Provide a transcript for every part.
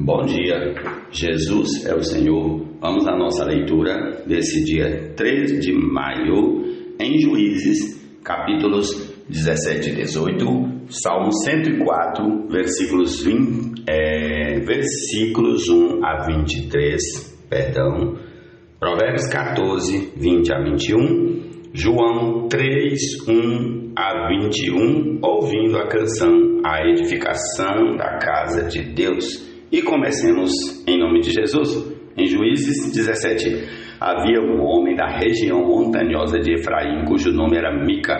Bom dia, Jesus é o Senhor. Vamos à nossa leitura desse dia 3 de maio, em Juízes, capítulos 17 e 18, Salmo 104, versículos 1 a 23, Provérbios 14, 20 a 21, João 3, 1 a 21, ouvindo a canção A Edificação da Casa de Deus. E comecemos em nome de Jesus. Em Juízes 17, havia um homem da região montanhosa de Efraim, cujo nome era Mica.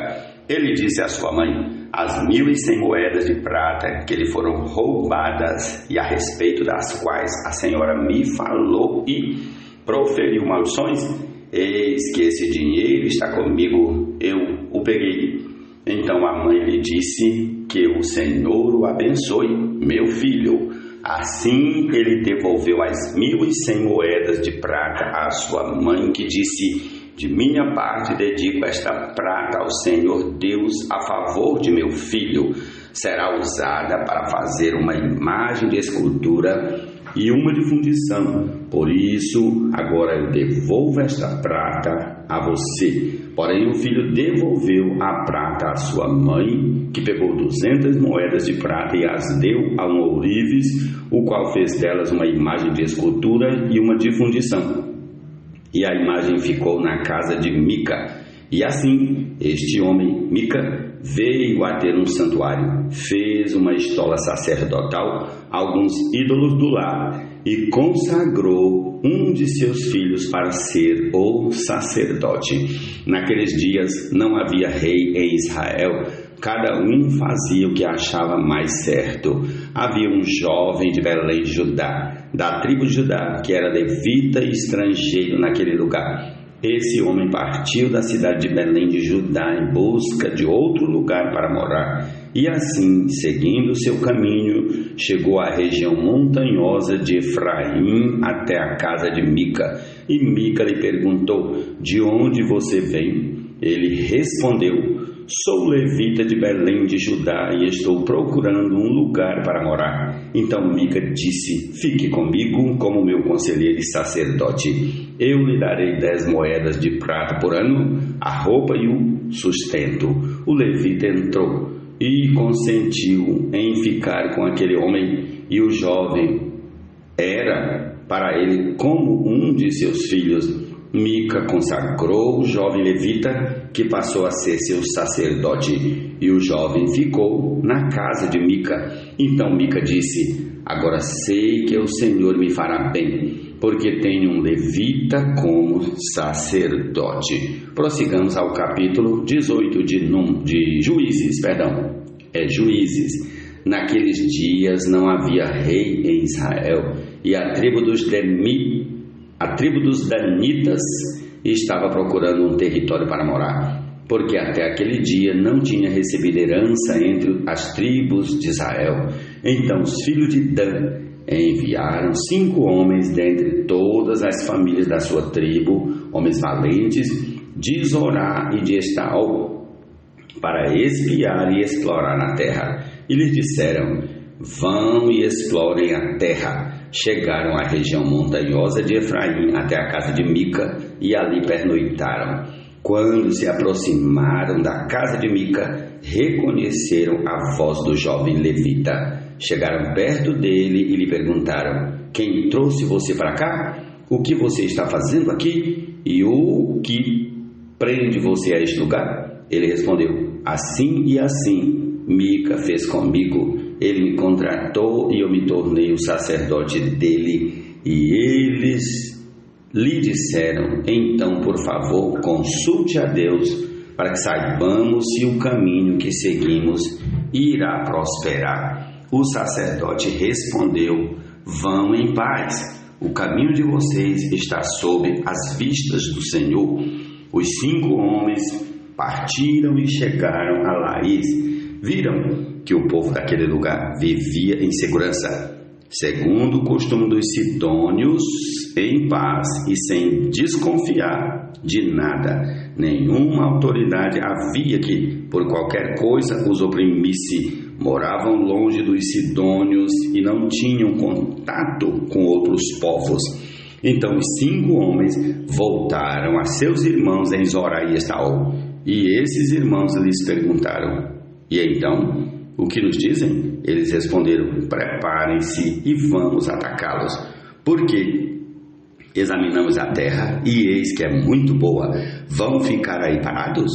Ele disse à sua mãe: as 1.100 moedas de prata que lhe foram roubadas e a respeito das quais a senhora me falou e proferiu maldições, eis que esse dinheiro está comigo, eu o peguei. Então a mãe lhe disse: que o Senhor o abençoe, meu filho. Assim ele devolveu as 1.100 moedas de prata à sua mãe, que disse: de minha parte dedico esta prata ao Senhor Deus a favor de meu filho. Será usada para fazer uma imagem de escultura e uma de fundição. Por isso, agora eu devolvo esta prata a você. Porém, o filho devolveu a prata à sua mãe, que pegou 200 moedas de prata e as deu a um ourives, o qual fez delas uma imagem de escultura e uma de fundição. E a imagem ficou na casa de Mica. E assim, este homem, Mica, veio a ter um santuário, fez uma estola sacerdotal, alguns ídolos do lar, e consagrou um de seus filhos para ser o sacerdote. Naqueles dias não havia rei em Israel, cada um fazia o que achava mais certo. Havia um jovem de Belém, Judá, da tribo de Judá, que era levita e estrangeiro naquele lugar. Esse homem partiu da cidade de Belém de Judá em busca de outro lugar para morar, e assim, seguindo seu caminho, chegou à região montanhosa de Efraim até a casa de Mica. E Mica lhe perguntou: de onde você vem? Ele respondeu: sou levita de Belém de Judá e estou procurando um lugar para morar. Então Mica disse: fique comigo como meu conselheiro e sacerdote. Eu lhe darei 10 moedas de prata por ano, a roupa e o sustento. O levita entrou e consentiu em ficar com aquele homem, e o jovem era para ele como um de seus filhos. Mica consagrou o jovem levita, que passou a ser seu sacerdote, e o jovem ficou na casa de Mica. Então Mica disse: agora sei que o Senhor me fará bem, porque tenho um levita como sacerdote. Prossigamos ao capítulo 18 de Juízes. Juízes. Naqueles dias não havia rei em Israel, e a tribo dos Danitas estava procurando um território para morar, porque até aquele dia não tinha recebido herança entre as tribos de Israel. Então os filhos de Dan enviaram 5 homens dentre todas as famílias da sua tribo, homens valentes, de Zorá e de Estaol, para espiar e explorar a terra. E lhes disseram: vão e explorem a terra. Chegaram à região montanhosa de Efraim até a casa de Mica e ali pernoitaram. Quando se aproximaram da casa de Mica, reconheceram a voz do jovem levita. Chegaram perto dele e lhe perguntaram: quem trouxe você para cá? O que você está fazendo aqui? E o que prende você a este lugar? Ele respondeu: assim e assim Mica fez comigo. Ele me contratou e eu me tornei o sacerdote dele. E eles lhe disseram: então, por favor, consulte a Deus, para que saibamos se o caminho que seguimos irá prosperar. O sacerdote respondeu: vão em paz, o caminho de vocês está sob as vistas do Senhor. Os 5 homens partiram e chegaram a Laís. Viram que o povo daquele lugar vivia em segurança, segundo o costume dos sidônios, em paz e sem desconfiar de nada. Nenhuma autoridade havia que, por qualquer coisa, os oprimisse, moravam longe dos sidônios e não tinham contato com outros povos. Então os 5 homens voltaram a seus irmãos em Zorá e Estaol, e esses irmãos lhes perguntaram: e então, o que nos dizem? Eles responderam: preparem-se e vamos atacá-los, porque examinamos a terra e eis que é muito boa. Vão ficar aí parados?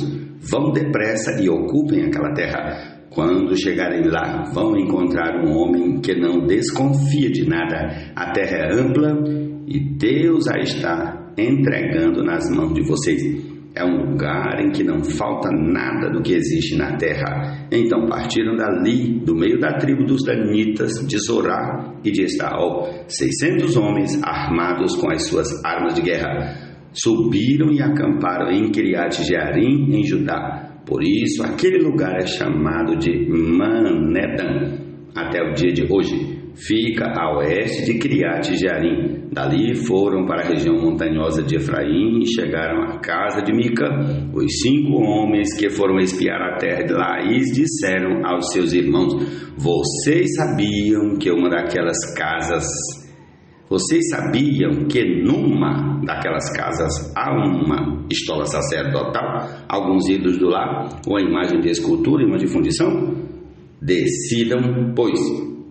Vão depressa e ocupem aquela terra. Quando chegarem lá, vão encontrar um homem que não desconfia de nada. A terra é ampla e Deus a está entregando nas mãos de vocês. É um lugar em que não falta nada do que existe na terra. Então partiram dali, do meio da tribo dos danitas, de Zorá e de Estaol, 600 homens armados com as suas armas de guerra. Subiram e acamparam em Kiriat Jearim, em Judá. Por isso, aquele lugar é chamado de Manedan, até o dia de hoje. Fica a oeste de Kiriat Jearim. Dali foram para a região montanhosa de Efraim e chegaram à casa de Mica. Os 5 homens que foram espiar a terra de Laís disseram aos seus irmãos: Vocês sabiam que numa daquelas casas há uma estola sacerdotal, alguns ídolos do lar, uma imagem de escultura e uma de fundição? Decidam, pois,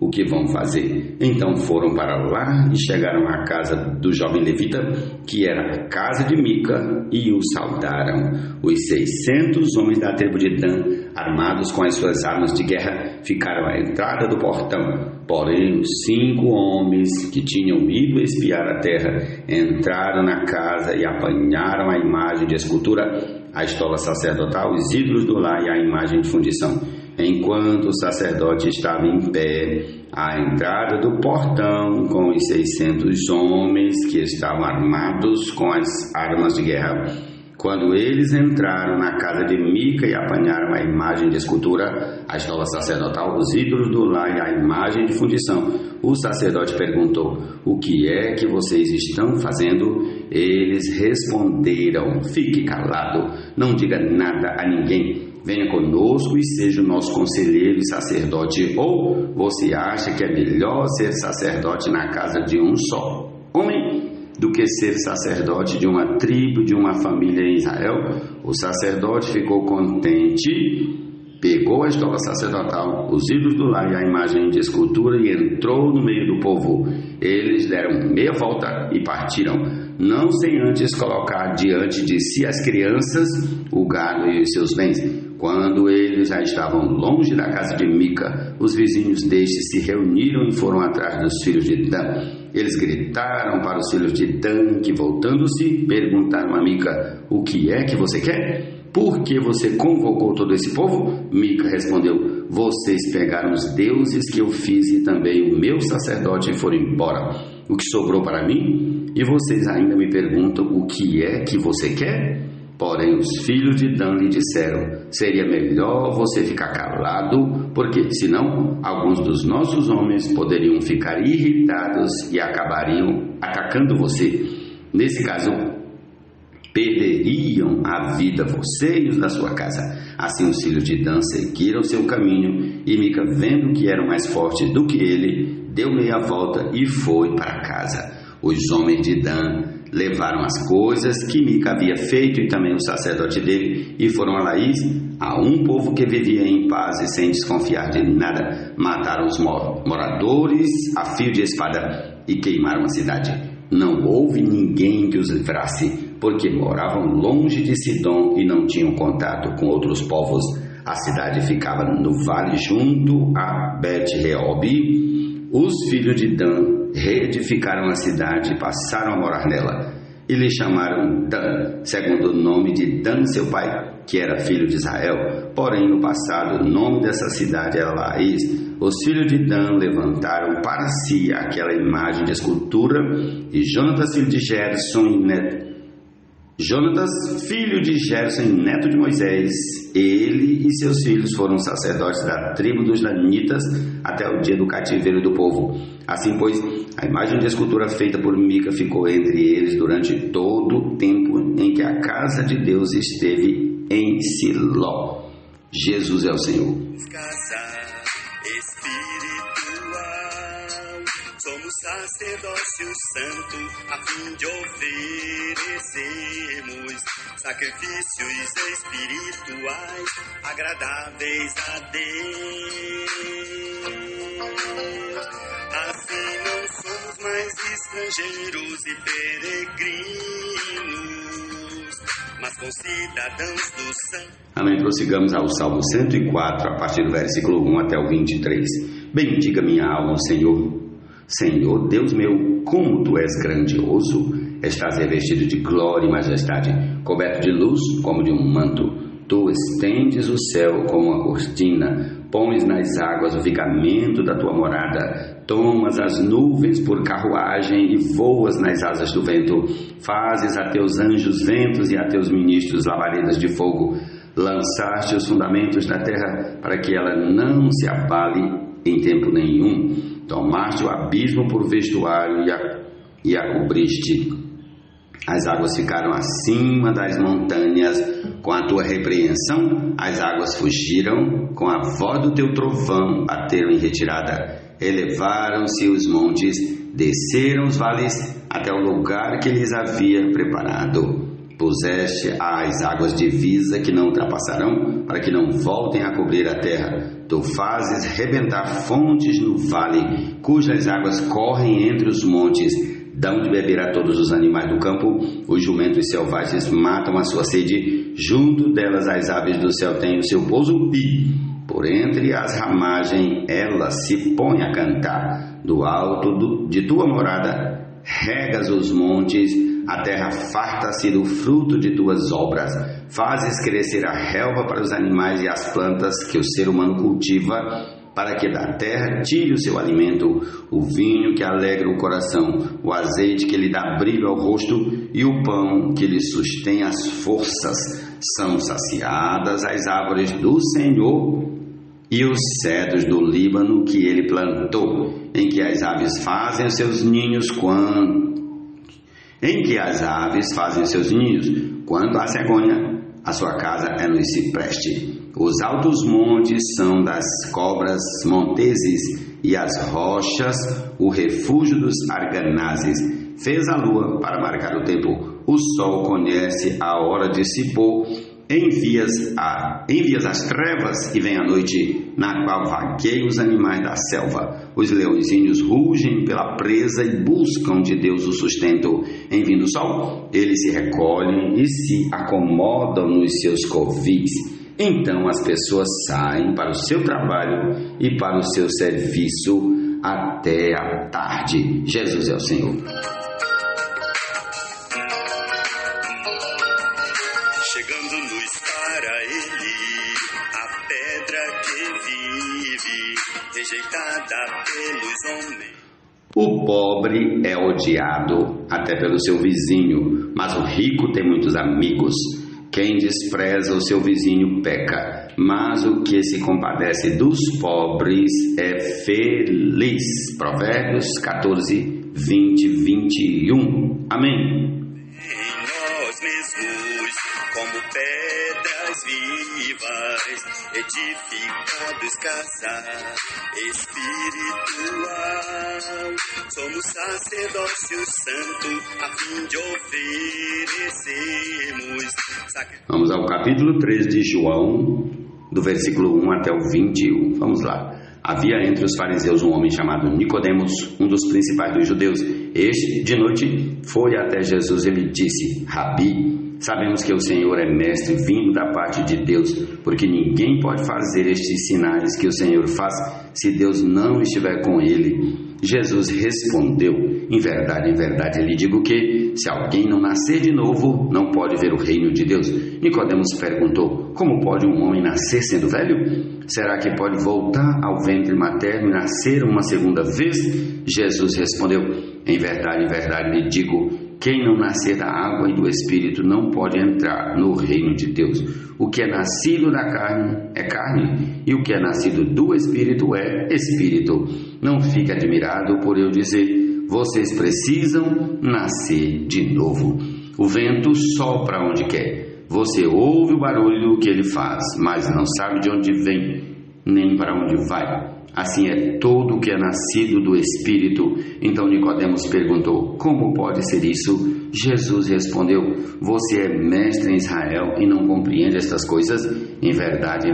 o que vão fazer. Então foram para lá e chegaram à casa do jovem levita, que era a casa de Mica, e o saudaram. Os 600 homens da tribo de Dan, armados com as suas armas de guerra, ficaram à entrada do portão. Porém, os 5 homens que tinham ido espiar a terra entraram na casa e apanharam a imagem de escultura, a estola sacerdotal, os ídolos do lar e a imagem de fundição. Enquanto o sacerdote estava em pé à entrada do portão com os 600 homens que estavam armados com as armas de guerra. Quando eles entraram na casa de Mica e apanharam a imagem de escultura, a estola sacerdotal, os ídolos do lar e a imagem de fundição, o sacerdote perguntou: o que é que vocês estão fazendo? Eles responderam: fique calado, não diga nada a ninguém. Venha conosco e seja o nosso conselheiro e sacerdote. Ou você acha que é melhor ser sacerdote na casa de um só homem do que ser sacerdote de uma tribo, de uma família em Israel? O sacerdote ficou contente, pegou a estola sacerdotal, os ídolos do lar e a imagem de escultura e entrou no meio do povo. Eles deram meia volta e partiram, não sem antes colocar diante de si as crianças, o gado e os seus bens. Quando eles já estavam longe da casa de Mica, os vizinhos deste se reuniram e foram atrás dos filhos de Dan. Eles gritaram para os filhos de Dan, que voltando-se, perguntaram a Mica: o que é que você quer? Por que você convocou todo esse povo? Mica respondeu: vocês pegaram os deuses que eu fiz e também o meu sacerdote e foram embora. O que sobrou para mim? E vocês ainda me perguntam: o que é que você quer? Porém, os filhos de Dan lhe disseram: seria melhor você ficar calado, porque senão alguns dos nossos homens poderiam ficar irritados e acabariam atacando você. Nesse caso, perderiam a vida você e os da sua casa. Assim os filhos de Dan seguiram seu caminho, e Mica, vendo que eram mais fortes do que ele, deu meia volta e foi para casa. Os homens de Dan levaram as coisas que Mica havia feito e também o sacerdote dele, e foram a Laís, a um povo que vivia em paz e sem desconfiar de nada. Mataram os moradores a fio de espada e queimaram a cidade. Não houve ninguém que os livrasse, porque moravam longe de Sidom e não tinham contato com outros povos. A cidade ficava no vale junto a Bet-Reob. Os filhos de Dan reedificaram a cidade e passaram a morar nela, e lhe chamaram Dan, segundo o nome de Dan, seu pai, que era filho de Israel. Porém, no passado, o nome dessa cidade era Laís. Os filhos de Dan levantaram para si aquela imagem de escultura, e Jonatas, filho de Gerson, neto de Moisés, ele e seus filhos foram sacerdotes da tribo dos danitas até o dia do cativeiro do povo. Assim, pois, a imagem de escultura feita por Mica ficou entre eles durante todo o tempo em que a casa de Deus esteve em Siló. Jesus é o Senhor. espiritual. Somos sacerdócio santo a fim de oferecermos sacrifícios espirituais agradáveis a Deus. Assim não somos mais estrangeiros e peregrinos, mas concidadãos do céu. Amém. Prossigamos ao Salmo 104, a partir do versículo 1 até o 23. Bendiga minha alma, Senhor. Senhor, Deus meu, como Tu és grandioso. Estás revestido de glória e majestade, coberto de luz como de um manto. Tu estendes o céu como uma cortina, pões nas águas o firmamento da Tua morada, tomas as nuvens por carruagem e voas nas asas do vento. Fazes a Teus anjos ventos e a Teus ministros labaredas de fogo. Lançaste os fundamentos da terra para que ela não se abale em tempo nenhum. Tomaste o abismo por vestuário e a cobriste. As águas ficaram acima das montanhas. Com a Tua repreensão, as águas fugiram. Com a voz do Teu trovão, bateram em retirada. Elevaram-se os montes, desceram os vales até o lugar que lhes havia preparado. Puseste as águas divisa que não ultrapassarão, para que não voltem a cobrir a terra. Tu fazes rebentar fontes no vale, cujas águas correm entre os montes. Dão de beber a todos os animais do campo, os jumentos selvagens matam a sua sede. Junto delas as aves do céu têm o seu pouso e, por entre as ramagens, ela se põe a cantar. Do alto de Tua morada, regas os montes, a terra farta-se do fruto de Tuas obras. Fazes crescer a relva para os animais e as plantas que o ser humano cultiva, para que da terra tire o seu alimento, o vinho que alegra o coração, o azeite que lhe dá brilho ao rosto e o pão que lhe sustém as forças. São saciadas as árvores do Senhor e os cedros do Líbano que Ele plantou, em que as aves fazem os seus ninhos quando a cegonha, a sua casa é no cipreste. Os altos montes são das cobras monteses e as rochas o refúgio dos arganazes. Fez a lua para marcar o tempo, o sol conhece a hora de se pôr. Envias as trevas e vem a noite, na qual vagueiam os animais da selva. Os leõezinhos rugem pela presa e buscam de Deus o sustento. Em vindo o sol, eles se recolhem e se acomodam nos seus covis. Então as pessoas saem para o seu trabalho e para o seu serviço até a tarde. Jesus é o Senhor. Chegando-nos para Ele, a pedra que vive, rejeitada pelos homens. O pobre é odiado até pelo seu vizinho, mas o rico tem muitos amigos. Quem despreza o seu vizinho peca, mas o que se compadece dos pobres é feliz. Provérbios 14, 20, 21. Amém. Como pedras vivas, edificados casar espiritual. Somos sacerdócio santo a fim de oferecermos sacrifício. Vamos ao capítulo 3 de João, do versículo 1 até o 21. Vamos lá. Havia entre os fariseus um homem chamado Nicodemos, um dos principais dos judeus. Este, de noite, foi até Jesus e lhe disse: Rabi, sabemos que o Senhor é mestre vindo da parte de Deus, porque ninguém pode fazer estes sinais que o Senhor faz se Deus não estiver com ele. Jesus respondeu: em verdade, lhe digo que, se alguém não nascer de novo, não pode ver o reino de Deus. Nicodemos perguntou: como pode um homem nascer sendo velho? Será que pode voltar ao ventre materno e nascer uma segunda vez? Jesus respondeu: em verdade, lhe digo, quem não nascer da água e do Espírito não pode entrar no reino de Deus. O que é nascido da carne é carne, e o que é nascido do Espírito é Espírito. Não fique admirado por eu dizer: vocês precisam nascer de novo. O vento sopra onde quer. Você ouve o barulho que ele faz, mas não sabe de onde vem, nem para onde vai. Assim é todo o que é nascido do Espírito. Então Nicodemos perguntou: como pode ser isso? Jesus respondeu: você é mestre em Israel e não compreende estas coisas? Em verdade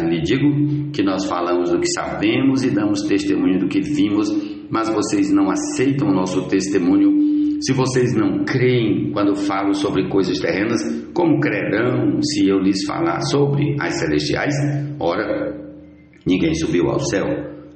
lhe digo que nós falamos do que sabemos e damos testemunho do que vimos, mas vocês não aceitam o nosso testemunho. Se vocês não creem quando falo sobre coisas terrenas, como crerão se eu lhes falar sobre as celestiais? Ora, ninguém subiu ao céu,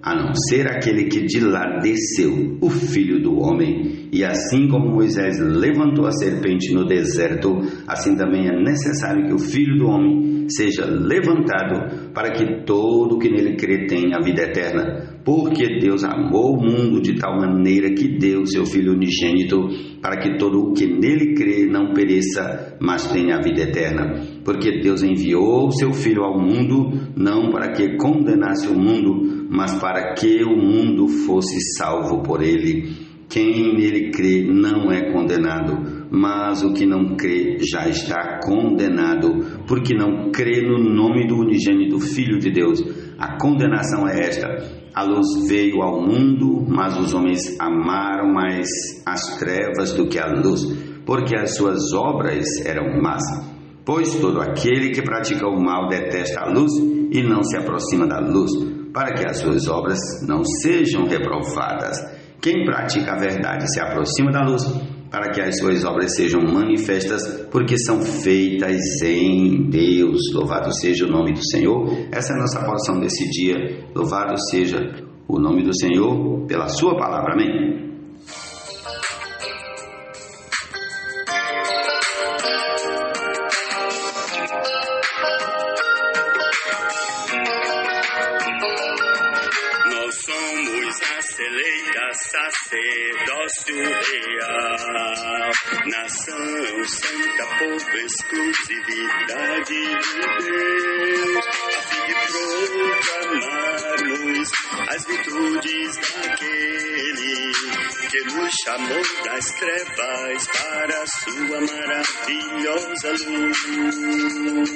a não ser aquele que de lá desceu, o Filho do Homem. E assim como Moisés levantou a serpente no deserto, assim também é necessário que o Filho do Homem seja levantado, para que todo o que nele crê tenha a vida eterna. Porque Deus amou o mundo de tal maneira que deu seu Filho unigênito, para que todo o que nele crê não pereça, mas tenha a vida eterna. Porque Deus enviou o seu Filho ao mundo, não para que condenasse o mundo, mas para que o mundo fosse salvo por ele. Quem nele crê não é condenado, mas o que não crê já está condenado, porque não crê no nome do unigênito Filho de Deus. A condenação é esta: a luz veio ao mundo, mas os homens amaram mais as trevas do que a luz, porque as suas obras eram más. Pois todo aquele que pratica o mal detesta a luz e não se aproxima da luz, para que as suas obras não sejam reprovadas. Quem pratica a verdade se aproxima da luz, para que as suas obras sejam manifestas, porque são feitas em Deus. Louvado seja o nome do Senhor. Essa é a nossa porção desse dia. Louvado seja o nome do Senhor pela sua palavra. Amém. Sacerdócio real, nação santa, povo, exclusividade de Deus, a fim de proclamarmos as virtudes daquele que nos chamou das trevas para a sua maravilhosa luz.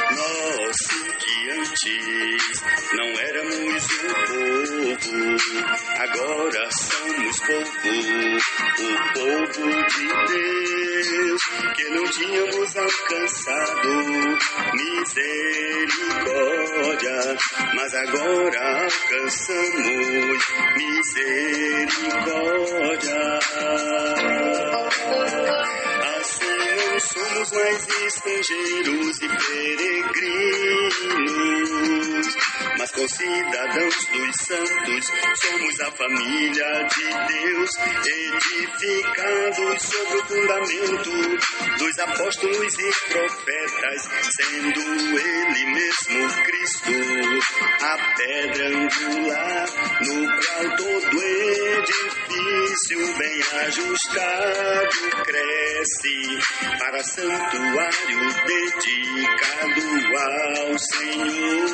Nós que antes não éramos um povo, agora somos povo, o povo de Deus, que não tínhamos alcançado misericórdia, mas agora alcançamos misericórdia. Assim não somos mais estrangeiros e peregrinos, mas concidadãos dos santos, somos a família de Deus, edificados sobre o fundamento dos apóstolos e profetas, sendo Ele mesmo Cristo, a pedra angular, no qual todo edifício bem ajustado cresce para santuário dedicado ao Senhor.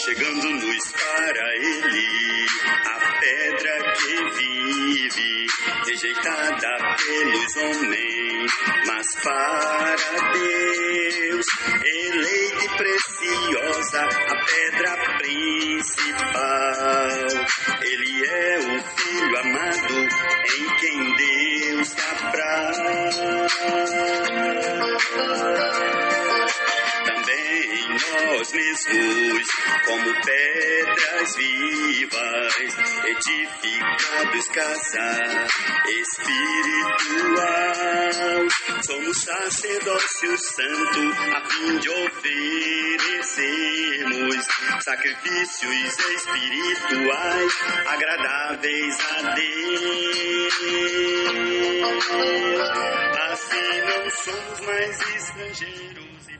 Chegando-nos para Ele, a pedra que vive, rejeitada pelos homens, mas para Deus, eleita e preciosa, a pedra principal. Ele é o Filho amado, em quem Deus apraz. Também nós mesmos, como pedras vivas, edificados casa espiritual, somos sacerdócio santo, a fim de oferecermos sacrifícios espirituais agradáveis a Deus. Assim não somos mais estrangeiros e